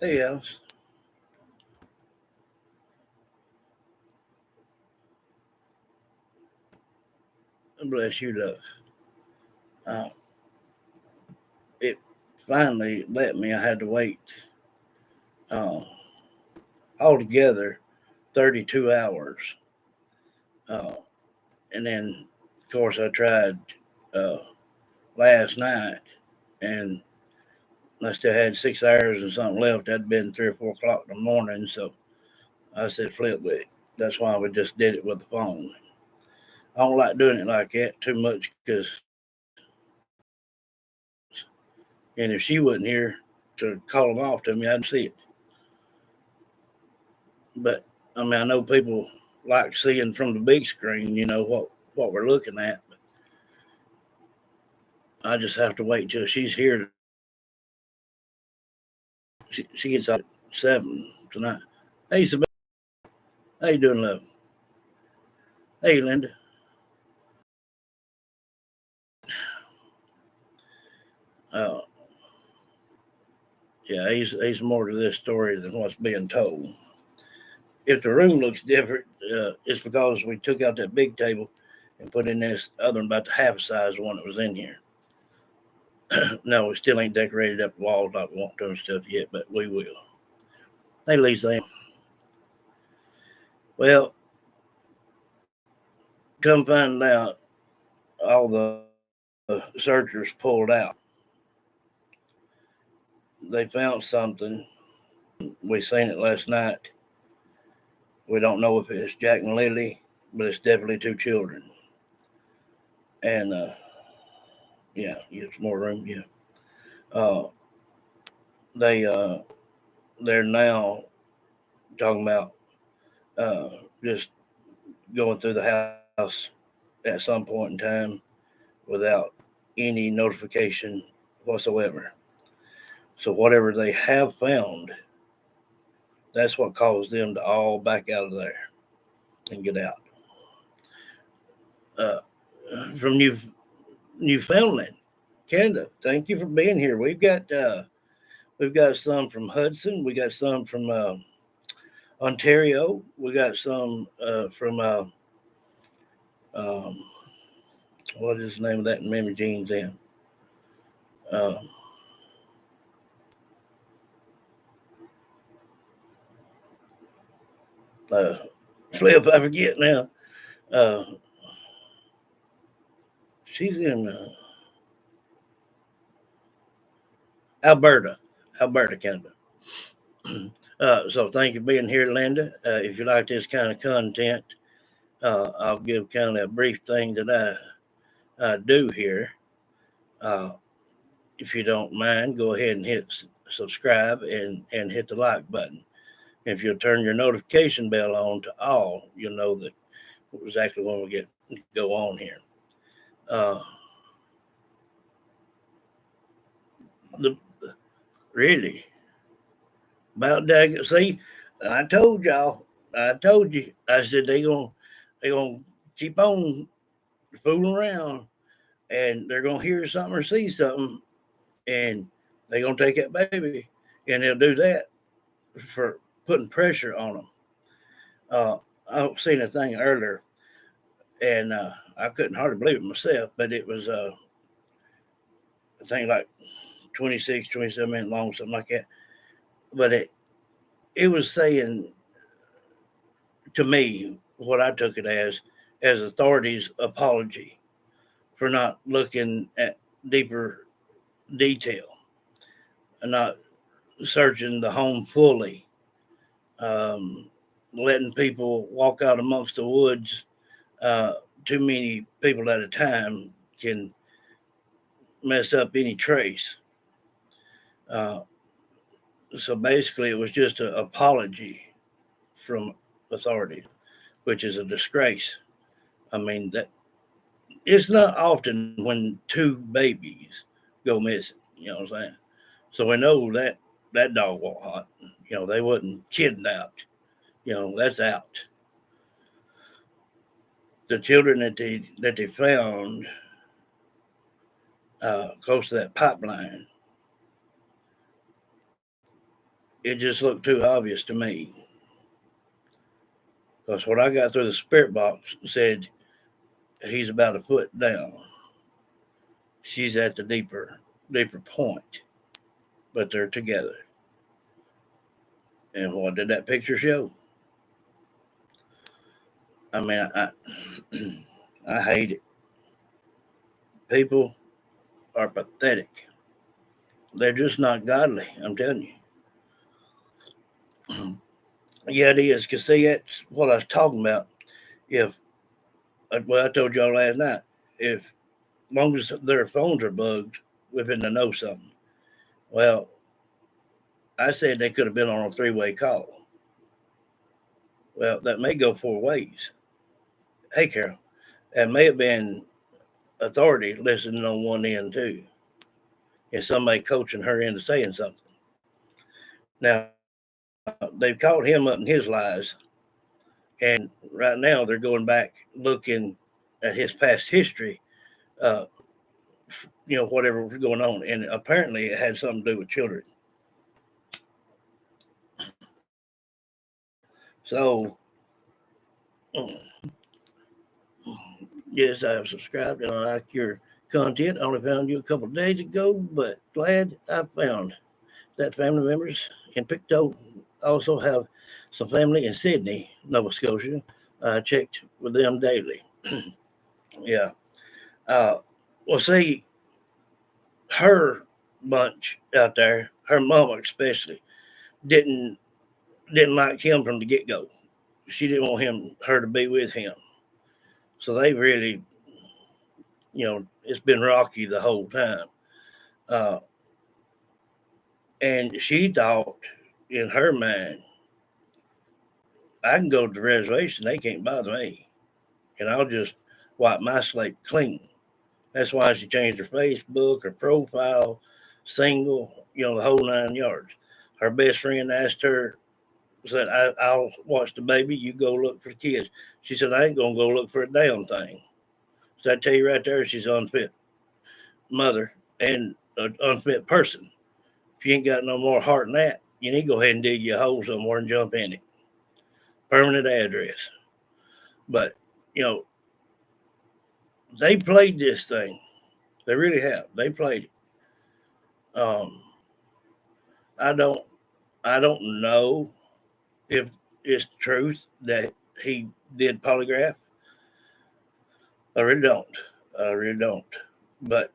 Hey, Alice. Bless you, love. Uh, it finally let me. I had to wait uh, altogether 32 hours. Uh, and then, of course, I tried uh, last night and I still had 6 hours and something left. That'd been 3 or 4 o'clock in the morning. So I said, flip with it. That's why we just did it with the phone. I don't like doing it like that too much because, and if she wasn't here to call them off to me, I'd see it. But I mean, I know people like seeing from the big screen, what we're looking at. But I just have to wait till she's here. She gets out at 7 tonight. Hey, Sebastian, how you doing, love? Hey, Linda. Uh, yeah, he's more to this story than what's being told. If the room looks different, it's because we took out that big table and put in this other one about the half size one that was in here. No, we still ain't decorated up the walls like we want to and stuff yet, but we will. Hey, Lisa. Well, come find out, all the searchers pulled out. They found something. We seen it last night. We don't know if it's Jack and Lily, but it's definitely two children. And yeah, it's more room. Yeah. Uh, they they're now talking about uh, just going through the house at some point in time without any notification whatsoever. So whatever they have found, that's what caused them to all back out of there and get out. Uh, from Newfoundland, Canada. Thank you for being here. We've got some from Hudson. We got some from Ontario. We got some from um, what is the name of that in Memory Jeans? In uh, uh, Flip, I forget now. Uh, she's in Alberta, Alberta, Canada. So thank you for being here, Linda. If you like this kind of content, I'll give kind of a brief thing that I do here. Uh, if you don't mind, go ahead and hit subscribe and hit the like button. If you'll turn your notification bell on to all, you'll know that exactly when we get go on here. Uh, the really about that. See, I told y'all. I told you. I said they gonna keep on fooling around, and they're gonna hear something or see something, and they're gonna take that baby, and they'll do that for putting pressure on them. Uh, I seen a thing earlier, and I couldn't hardly believe it myself, but it was a thing like 26, 27 minutes long, something like that. But it was saying to me what I took it as authorities' apology for not looking at deeper detail and not searching the home fully, um, letting people walk out amongst the woods. Uh, Too many people at a time can mess up any trace. Uh, so basically, it was just an apology from authorities, which is a disgrace. I mean, that it's not often when two babies go missing. You know what I'm saying? So we know that dog won't hunt. They wasn't kidnapped. That's out. The children that they found close to that pipeline, it just looked too obvious to me. Because what I got through the spirit box said he's about a foot down. She's at the deeper point, but they're together. And what did that picture show? I mean, I hate it. People are pathetic. They're just not godly. I'm telling you. Yeah, it is. Cause see, that's what I was talking about. If well, I told y'all last night, if as long as their phones are bugged, we're going to know something. Well, I said they could have been on a three-way call. Well, that may go four ways. Hey, Carol, that may have been authority listening on one end too, and somebody coaching her into saying something. Now they've caught him up in his lies, and right now they're going back looking at his past history. Uh, whatever was going on, and apparently it had something to do with children. So, yes, I have subscribed and I like your content. I only found you a couple of days ago, but glad I found that family members in Pictou also have some family in Sydney, Nova Scotia. I checked with them daily. Yeah. Uh, well, see, her bunch out there, her mama especially, didn't didn't like him from the get go. She didn't want her to be with him. So they really, it's been rocky the whole time. Uh, and she thought in her mind, I can go to the reservation, they can't bother me. And I'll just wipe my slate clean. That's why she changed her Facebook, her profile, single, the whole 9 yards. Her best friend asked her, said, I'll watch the baby, you go look for the kids. She said, I ain't going to go look for a damn thing. So I tell you right there, she's unfit mother and an unfit person. If you ain't got no more heart than that, you need to go ahead and dig you a hole somewhere and jump in it. Permanent address. But, you know, they played this thing. They really have. They played it. I don't I don't know if it's truth that he did polygraph. I really don't. I really don't. But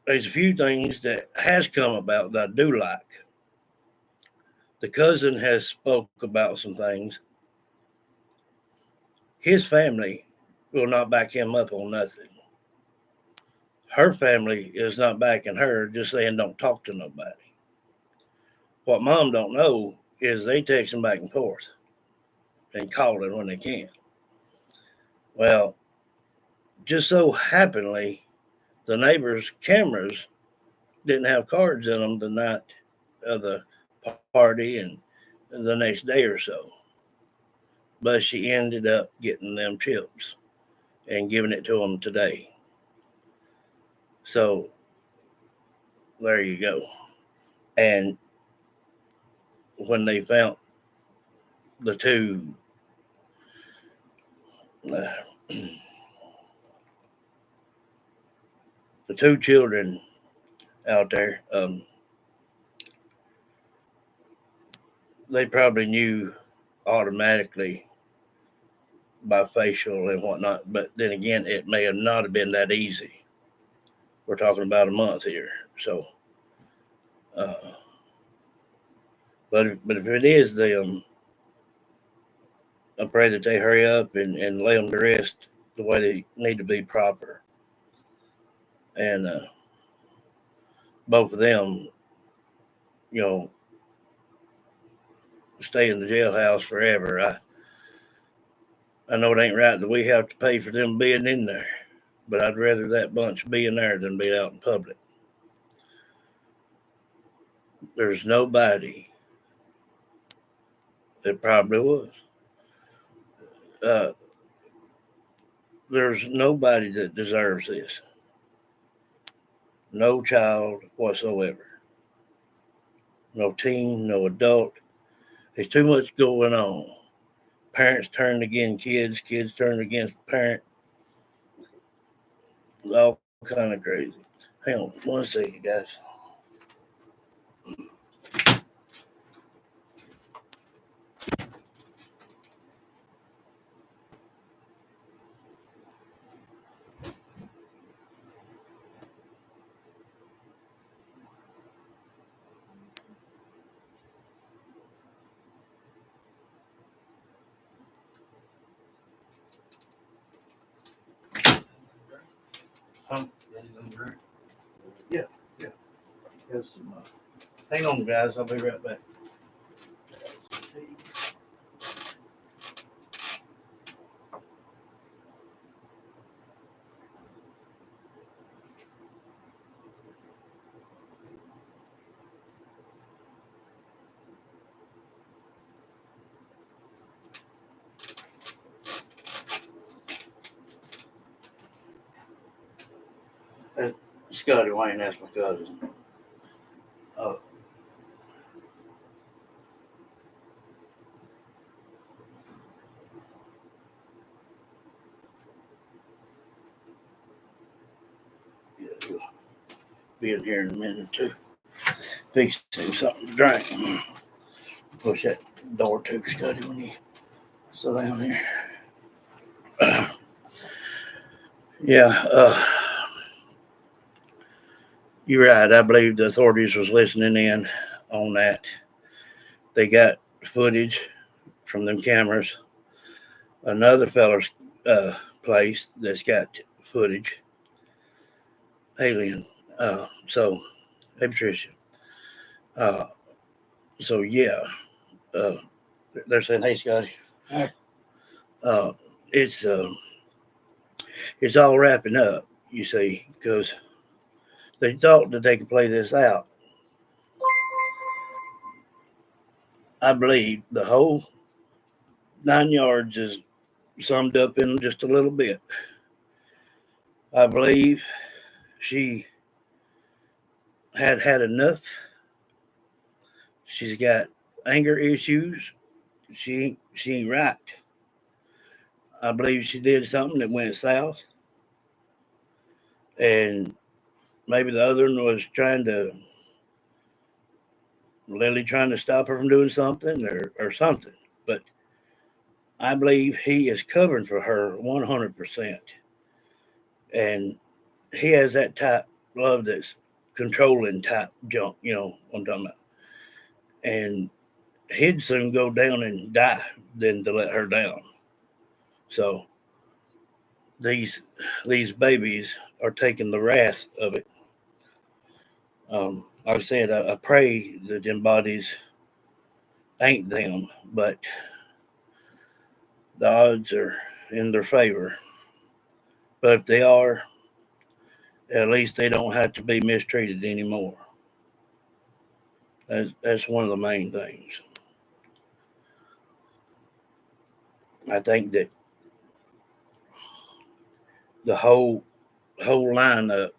there's a few things that has come about that I do like. The cousin has spoke about some things. His family will not back him up on nothing. Her family is not backing her, just saying don't talk to nobody. What mom don't know is they text him back and forth and call him when they can. Well, just so happenly, the neighbors' cameras didn't have cards in them the night of the party and the next day or so. But she ended up getting them chips and giving it to them today. So there you go. And when they found the uh, the two children out there, they probably knew automatically by facial and whatnot. But then again, it may have not have been that easy. We're talking about a month here, so. Uh, but if it is them, I pray that they hurry up and lay them to rest the way they need to be proper. And both of them, you know, stay in the jailhouse forever. I know it ain't right that we have to pay for them being in there, but I'd rather that bunch be in there than be out in public. There's nobody that probably was. Uh, there's nobody that deserves this. No child whatsoever. no teen, no adult. There's too much going on. Parents turned against kids, kids turned against parents. All kind of crazy. Hang on 1 second, guys. Yeah, yeah. Yes, hang on, guys. I'll be right back. Uh, Scotty Wayne, that's my cousin. Oh, yeah, he'll be in here in a minute or two. Fix him something to drink. Push that door too, Scotty, when you sit down here. Yeah, you're right. I believe the authorities was listening in on that. They got footage from them cameras. Another fella's place that's got footage. Alien. So, hey Patricia. Uh, so yeah, uh, they're saying, hey Scotty. Hi. Uh, it's uh, it's all wrapping up. You see, because they thought that they could play this out. I believe the whole 9 yards is summed up in just a little bit. I believe she had enough. She's got anger issues. She ain't right. I believe she did something that went south, and maybe the other one was Lily trying to stop her from doing something or something. But I believe he is covering for her 100%, and he has that type love that's controlling type junk. You know what I'm talking about, and he'd soon go down and die than to let her down. So these these babies are taking the wrath of it. Like I said, I pray that them bodies ain't them, but the odds are in their favor. But if they are, at least they don't have to be mistreated anymore. That's one of the main things. I think that the whole lineup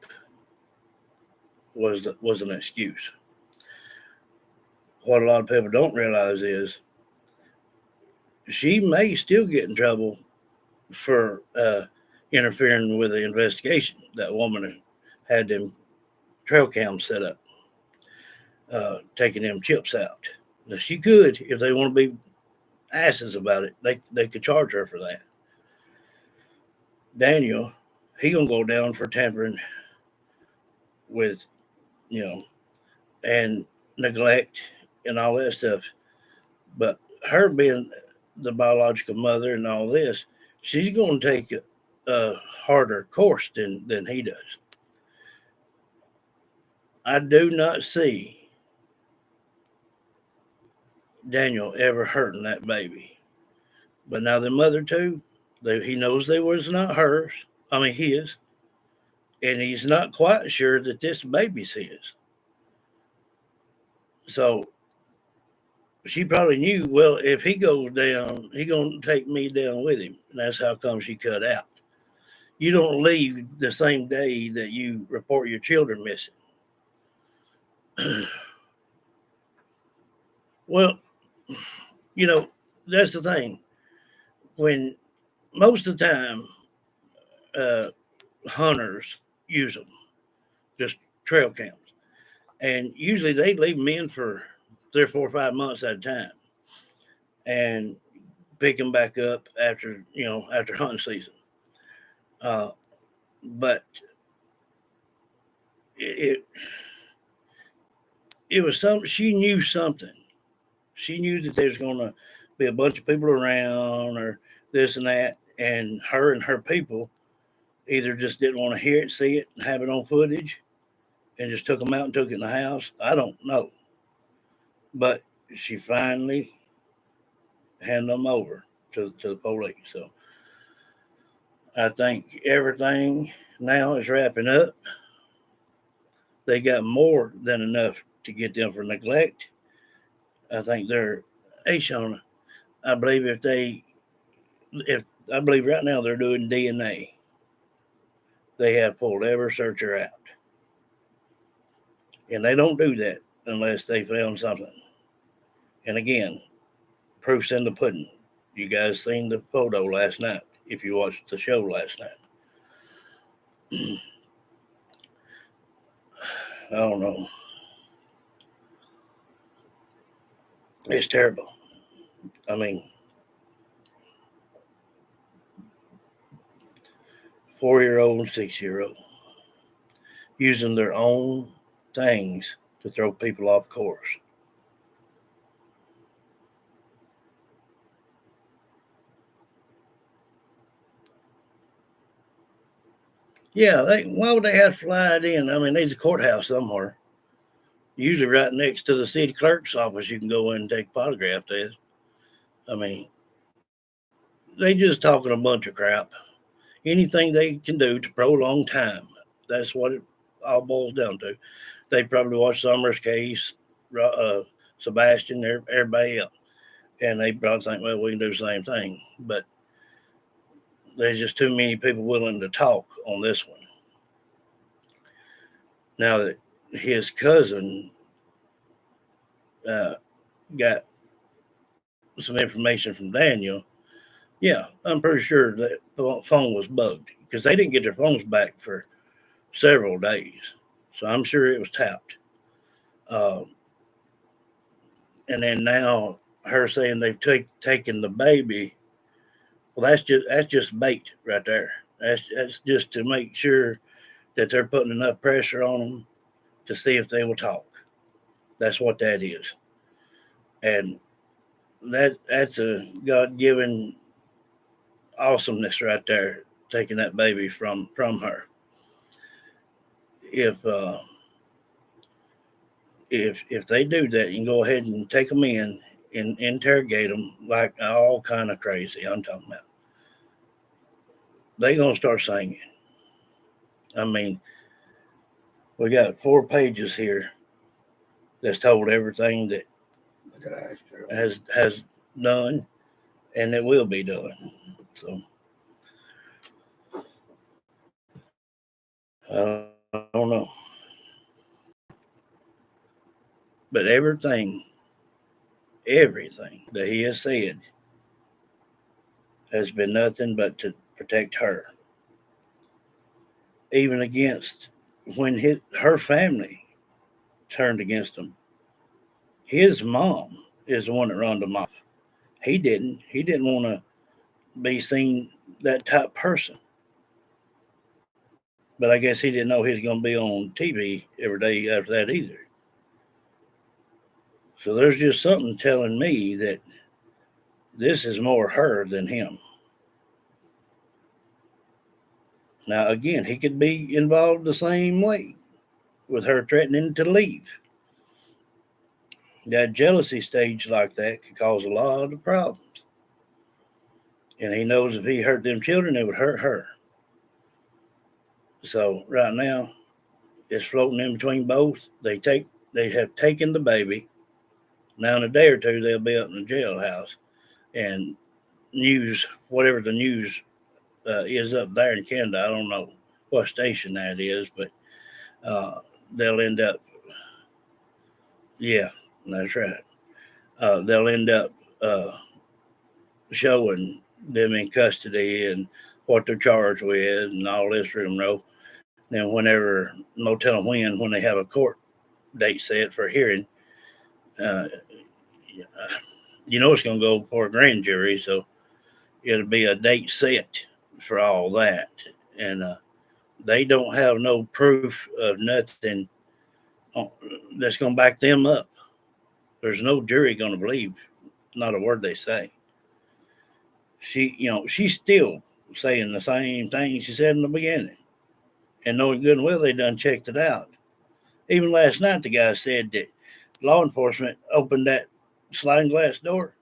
was an excuse. What a lot of people don't realize is she may still get in trouble for interfering with the investigation. That woman had them trail cams set up, taking them chips out. Now she could, if they want to be asses about it, they could charge her for that. Daniel, he gonna go down for tampering with, you know, and neglect and all that stuff. But her being the biological mother and all this, she's going to take a harder course than he does. I do not see Daniel ever hurting that baby. But now the mother too, he knows they was not hers. I mean his, and he's not quite sure that this baby's his. So she probably knew, well, if he goes down, he gonna take me down with him. And that's how come she cut out. You don't leave the same day that you report your children missing. Well, you know, that's the thing. When most of the time, uh, hunters use them, just trail cams, and usually they leave them in for 3 or 4 or 5 months at a time, and pick them back up after after hunting season. Uh, but it it was something she knew something. She knew that there was going to be a bunch of people around or this and that, and her people either just didn't want to hear it, see it, and have it on footage, and just took them out and took it in the house. I don't know, but she finally handed them over to the police. So I think everything now is wrapping up. They got more than enough to get them for neglect. I think they're, hey Shona, I believe if I believe right now they're doing DNA. They have pulled every searcher out, and they don't do that unless they found something. And again, proof's in the pudding. You guys seen the photo last night if you watched the show last night. I don't know. It's terrible. I mean, 4-year-old and 6-year-old using their own things to throw people off course. Yeah, why would they have to fly it in? I mean, there's a courthouse somewhere, usually right next to the city clerk's office. You can go in and take a polygraph test. I mean, they just talking a bunch of crap. Anything they can do to prolong time. That's what it all boils down to. They probably watched Summer's case, uh, Sebastian, everybody else, and they probably think, well, we can do the same thing. But there's just too many people willing to talk on this one. Now that his cousin uh, got some information from Daniel, yeah, I'm pretty sure that the phone was bugged because they didn't get their phones back for several days. So I'm sure it was tapped. Uh, and then now her saying they've taken the baby. Well, that's just bait right there. That's just to make sure that they're putting enough pressure on them to see if they will talk. That's what that is, and that's a God given awesomeness right there, taking that baby from her. If if they do that, you can go ahead and take them in and interrogate them like all kind of crazy. I'm talking about. They gonna start singing. I mean, we got 4 pages here that's told everything that has done and it will be done. So I don't know, but everything that he has said has been nothing but to protect her, even against when her family turned against him. His mom is the one that run him off. He didn't. He didn't want to be seen that type person. But I guess he didn't know he was going to be on TV every day after that either. So there's just something telling me that this is more her than him. Now, again, he could be involved the same way with her threatening to leave. That jealousy stage like that could cause a lot of problems. And he knows if he hurt them children, it would hurt her. So right now, it's floating in between both. They have taken the baby. Now in a day or two, they'll be up in the jailhouse, and whatever the news is up there in Canada, I don't know what station that is, but they'll end up. Yeah, that's right. they'll end up showing them in custody and what they're charged with and all this room. Then whenever, no telling when they have a court date set for a hearing, uh, it's going to go for a grand jury, so it'll be a date set for all that. And they don't have no proof of nothing that's going to back them up. There's no jury going to believe not a word they say. She's still saying the same thing she said in the beginning. And knowing good and well they done checked it out. Even last night, the guy said that law enforcement opened that sliding glass door,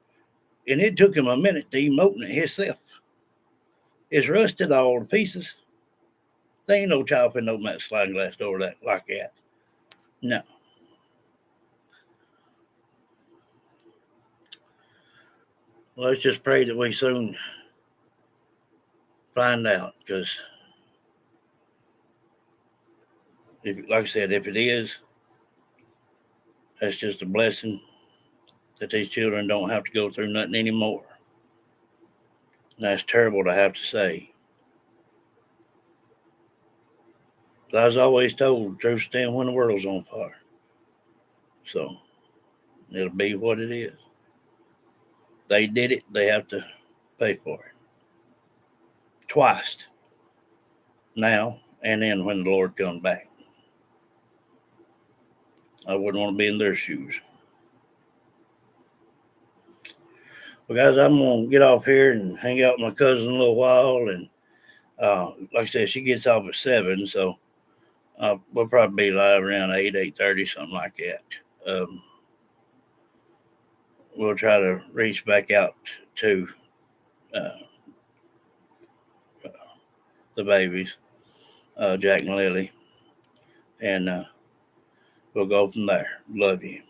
and it took him a minute to even open it himself. It's rusted all to pieces. There ain't no child finna open that sliding glass door like that. No. Well, let's just pray that we soon find out, because, like I said, if it is, that's just a blessing that these children don't have to go through nothing anymore. And that's terrible to have to say. But I was always told, truth stand when the world's on fire. So it'll be what it is. They did it, they have to pay for it. Twice. Now and then when the Lord comes back. I wouldn't want to be in their shoes. Well, guys, I'm going to get off here and hang out with my cousin a little while. And like I said, she gets off at 7, so we'll probably be live around 8:30, something like that. We'll try to reach back out to the babies, Jack and Lily, and we'll go from there. Love you.